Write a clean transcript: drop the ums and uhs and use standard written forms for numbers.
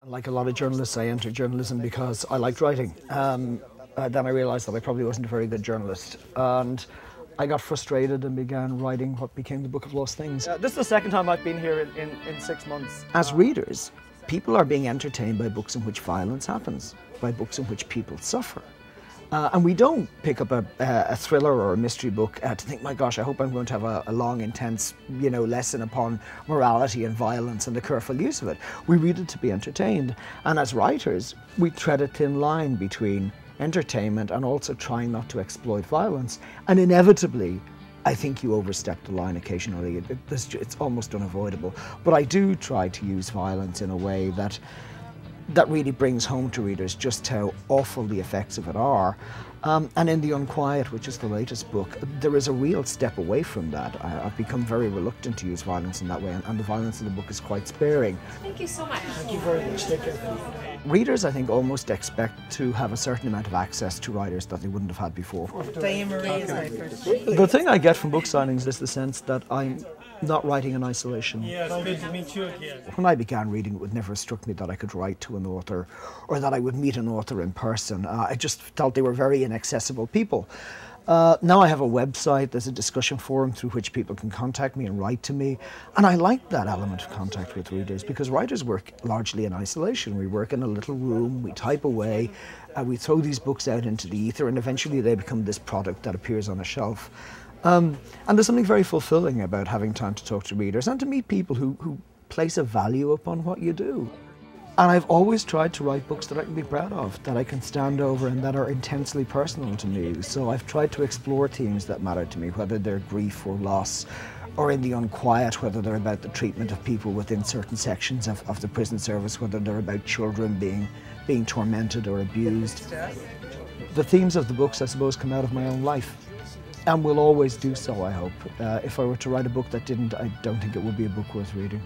Like a lot of journalists, I entered journalism because I liked writing. Then I realised that I probably wasn't a very good journalist. And I got frustrated and began writing what became the Book of Lost Things. This is the second time I've been here in 6 months. As readers, people are being entertained by books in which violence happens, by books in which people suffer. And we don't pick up a thriller or a mystery book to think, my gosh, I hope I'm going to have a long, intense, lesson upon morality and violence and the careful use of it. We read it to be entertained. And as writers, we tread a thin line between entertainment and also trying not to exploit violence. And inevitably, I think you overstep the line occasionally. It's almost unavoidable. But I do try to use violence in a way that really brings home to readers just how awful the effects of it are. And in the Unquiet, which is the latest book, there is a real step away from that. I've become very reluctant to use violence in that way, and the violence in the book is quite sparing. Thank you so much. Thank you very much. Take care. Readers, I think, almost expect to have a certain amount of access to writers that they wouldn't have had before. Diane Marie is my first. The thing I get from book signings is the sense that I'm not writing in isolation. Yeah, it's good to meet you again. When I began reading, it would never have struck me that I could write to an author or that I would meet an author in person. I just felt they were very inaccessible people. Now I have a website, there's a discussion forum through which people can contact me and write to me. And I like that element of contact with readers because writers work largely in isolation. We work in a little room, we type away, we throw these books out into the ether, and eventually they become this product that appears on a shelf. And there's something very fulfilling about having time to talk to readers and to meet people who place a value upon what you do. And I've always tried to write books that I can be proud of, that I can stand over and that are intensely personal to me. So I've tried to explore themes that matter to me, whether they're grief or loss, or in the Unquiet, whether they're about the treatment of people within certain sections of the prison service, whether they're about children being tormented or abused. The themes of the books, I suppose, come out of my own life. And will always do so, I hope. If I were to write a book that didn't, I don't think it would be a book worth reading.